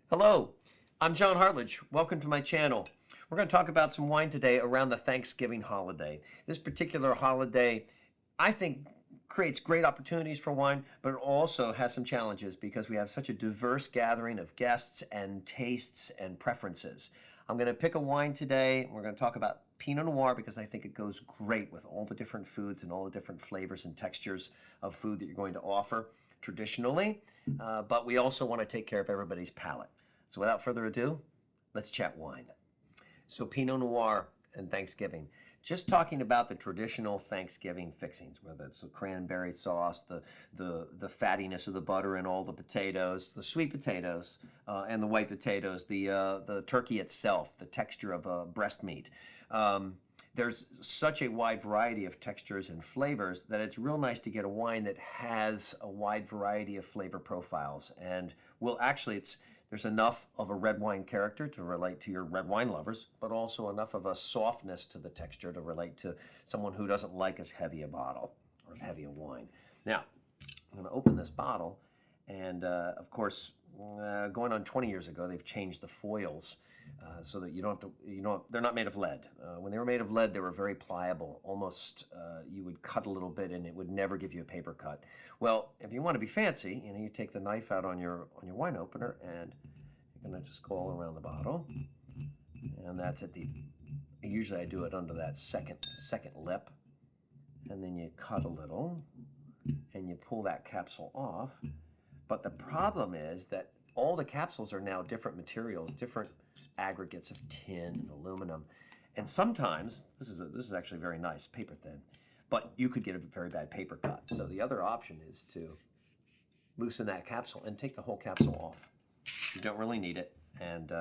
Hello, I'm John Hartledge. Welcome to my channel. We're going to talk about some wine today around the Thanksgiving holiday. This particular holiday, I think, creates great opportunities for wine, but it also has some challenges because we have such a diverse gathering of guests and tastes and preferences. I'm going to pick a wine today. We're going to talk about Pinot Noir because I think it goes great with all the different foods and all the different flavors and textures of food that you're going to offer traditionally, but we also want to take care of everybody's palate. So without further ado, let's chat wine. So Pinot Noir and Thanksgiving. Just talking about the traditional Thanksgiving fixings, whether it's the cranberry sauce, the fattiness of the butter and all the potatoes, the sweet potatoes and the white potatoes, the turkey itself, the texture of breast meat. There's such a wide variety of textures and flavors that it's real nice to get a wine that has a wide variety of flavor profiles. And there's enough of a red wine character to relate to your red wine lovers, but also enough of a softness to the texture to relate to someone who doesn't like as heavy a bottle or as heavy a wine. Now, I'm going to open this bottle, and of course, going on 20 years ago, they've changed the foils so that they're not made of lead. When they were made of lead, they were very pliable. Almost, you would cut a little bit and it would never give you a paper cut. Well, if you want to be fancy, you take the knife out on your wine opener and you're going to just go all around the bottle. And that's usually I do it under that second lip. And then you cut a little and you pull that capsule off. But the problem is that all the capsules are now different materials, different aggregates of tin and aluminum. And sometimes, this is actually very nice, paper thin, but you could get a very bad paper cut. So the other option is to loosen that capsule and take the whole capsule off. You don't really need it. And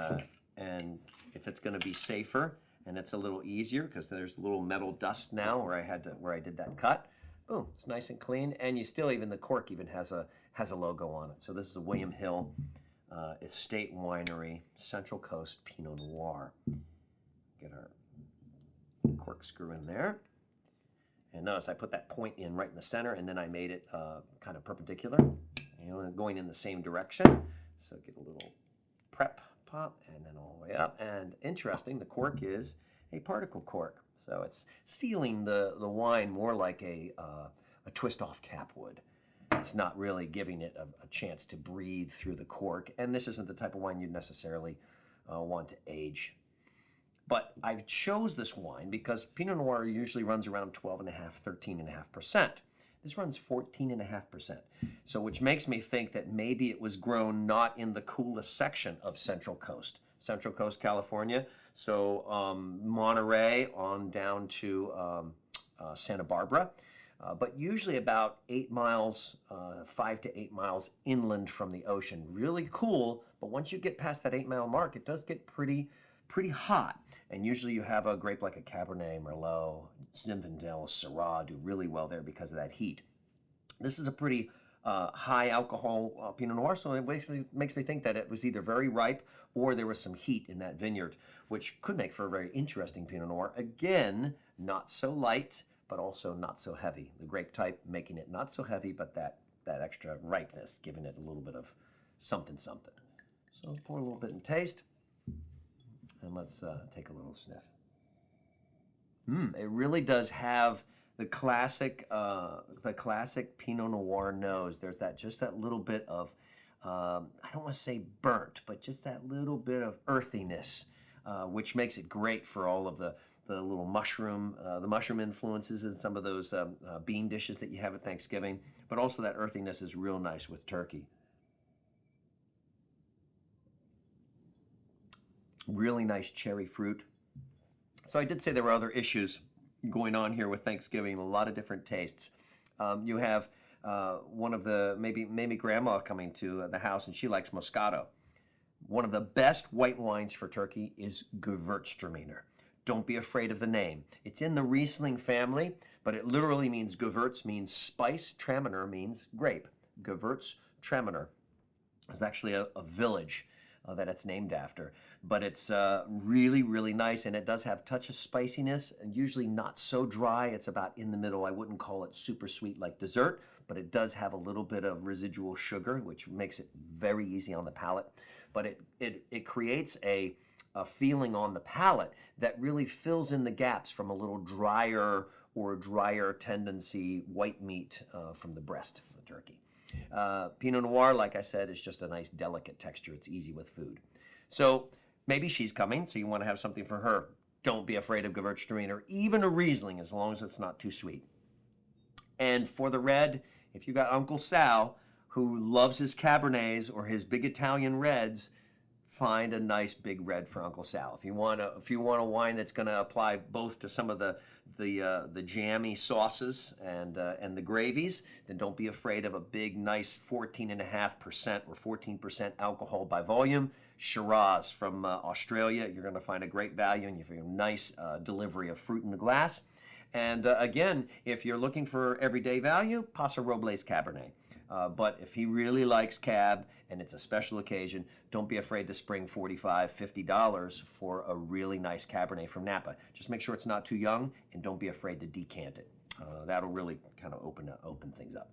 if it's going to be safer and it's a little easier because there's a little metal dust now where I did that cut, boom, it's nice and clean. And the cork even has a logo on it. So this is a William Hill Estate Winery Central Coast Pinot Noir. Get our corkscrew in there. And notice I put that point in right in the center, and then I made it kind of perpendicular, going in the same direction. So get a little prep pop, and then all the way up. And interesting, the cork is a particle cork. So it's sealing the wine more like a twist-off cap would. It's not really giving it a chance to breathe through the cork. And this isn't the type of wine you'd necessarily want to age. But I chose this wine because Pinot Noir usually runs around 12.5, 13.5%. This runs 14.5%. So which makes me think that maybe it was grown not in the coolest section of Central Coast California. So Monterey on down to Santa Barbara. But usually about 8 miles, 5 to 8 miles inland from the ocean. Really cool, but once you get past that 8-mile mark, it does get pretty hot. And usually you have a grape like a Cabernet, Merlot, Zinfandel, Syrah do really well there because of that heat. This is a pretty high alcohol Pinot Noir, so it makes me think that it was either very ripe or there was some heat in that vineyard, which could make for a very interesting Pinot Noir. Again, not so light, but also not so heavy. The grape type making it not so heavy, but that extra ripeness, giving it a little bit of something. So pour a little bit and taste, and let's take a little sniff. It really does have the classic Pinot Noir nose. There's just that little bit of, I don't want to say burnt, but just that little bit of earthiness, which makes it great for all of the little mushroom influences in some of those bean dishes that you have at Thanksgiving. But also that earthiness is real nice with turkey. Really nice cherry fruit. So I did say there were other issues going on here with Thanksgiving, a lot of different tastes. You have one of the, maybe grandma coming to the house and she likes Moscato. One of the best white wines for turkey is Gewürztraminer. Don't be afraid of the name. It's in the Riesling family, but it literally means Gewürz means spice, Traminer means grape. Gewürztraminer is actually a village that it's named after. But it's really, really nice, and it does have a touch of spiciness, and usually not so dry. It's about in the middle. I wouldn't call it super sweet like dessert, but it does have a little bit of residual sugar, which makes it very easy on the palate. but it creates a feeling on the palate that really fills in the gaps from a little drier or drier tendency white meat from the breast of the turkey. Pinot Noir, like I said, is just a nice delicate texture. It's easy with food. So maybe she's coming, so you want to have something for her. Don't be afraid of Gewürztraminer or even a Riesling, as long as it's not too sweet. And for the red, if you got Uncle Sal, who loves his Cabernets or his big Italian reds, find a nice big red for Uncle Sal. If you want a wine that's going to apply both to some of the jammy sauces and the gravies, then don't be afraid of a big, nice 14.5% or 14% alcohol by volume Shiraz from Australia. You're going to find a great value, and you have a nice delivery of fruit in the glass. And again, if you're looking for everyday value, Paso Robles Cabernet. But if he really likes Cab and it's a special occasion, don't be afraid to spring $45, $50 for a really nice Cabernet from Napa. Just make sure it's not too young, and don't be afraid to decant it. That'll really kind of open things up.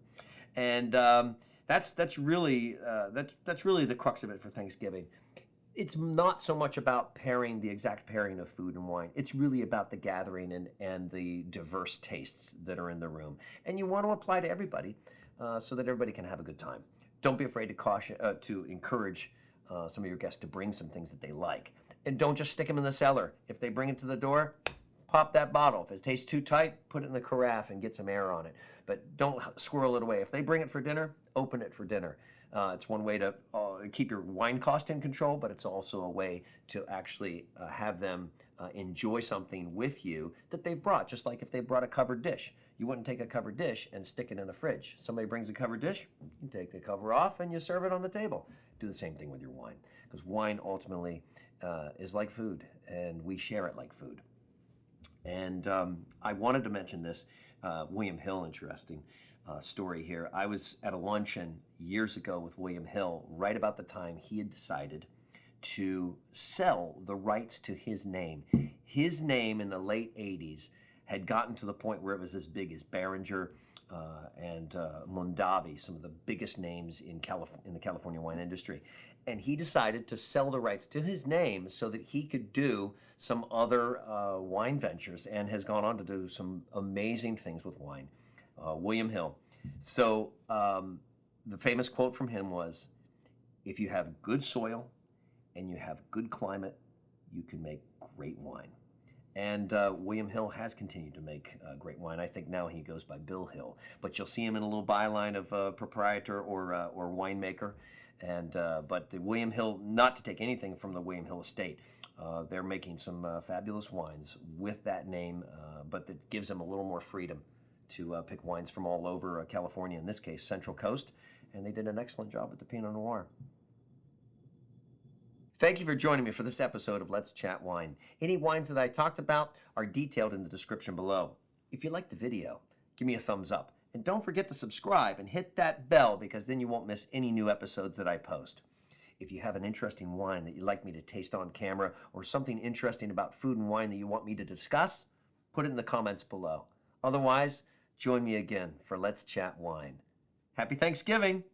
And that's really the crux of it for Thanksgiving. It's not so much about the exact pairing of food and wine. It's really about the gathering and the diverse tastes that are in the room. And you want to apply to everybody so that everybody can have a good time. Don't be afraid to encourage some of your guests to bring some things that they like. And don't just stick them in the cellar. If they bring it to the door, pop that bottle. If it tastes too tight, put it in the carafe and get some air on it. But don't squirrel it away. If they bring it for dinner, open it for dinner. It's one way to keep your wine cost in control, but it's also a way to actually have them enjoy something with you that they've brought, just like if they brought a covered dish. You wouldn't take a covered dish and stick it in the fridge. Somebody brings a covered dish, you take the cover off and you serve it on the table. Do the same thing with your wine, because wine ultimately is like food, and we share it like food. And I wanted to mention this William Hill interesting story here. I was at a luncheon years ago with William Hill, right about the time he had decided to sell the rights to his name. His name in the late 80s had gotten to the point where it was as big as Behringer and Mondavi, some of the biggest names in the California wine industry. And he decided to sell the rights to his name so that he could do some other wine ventures, and has gone on to do some amazing things with wine. William Hill. So the famous quote from him was, "If you have good soil and you have good climate, you can make great wine." And William Hill has continued to make great wine. I think now he goes by Bill Hill, but you'll see him in a little byline of proprietor or winemaker. And but the William Hill, not to take anything from the William Hill estate, they're making some fabulous wines with that name, but that gives them a little more freedom to pick wines from all over California, in this case, Central Coast, and they did an excellent job with the Pinot Noir. Thank you for joining me for this episode of Let's Chat Wine. Any wines that I talked about are detailed in the description below. If you liked the video, give me a thumbs up. And don't forget to subscribe and hit that bell, because then you won't miss any new episodes that I post. If you have an interesting wine that you'd like me to taste on camera, or something interesting about food and wine that you want me to discuss, put it in the comments below. Otherwise, join me again for Let's Chat Wine. Happy Thanksgiving!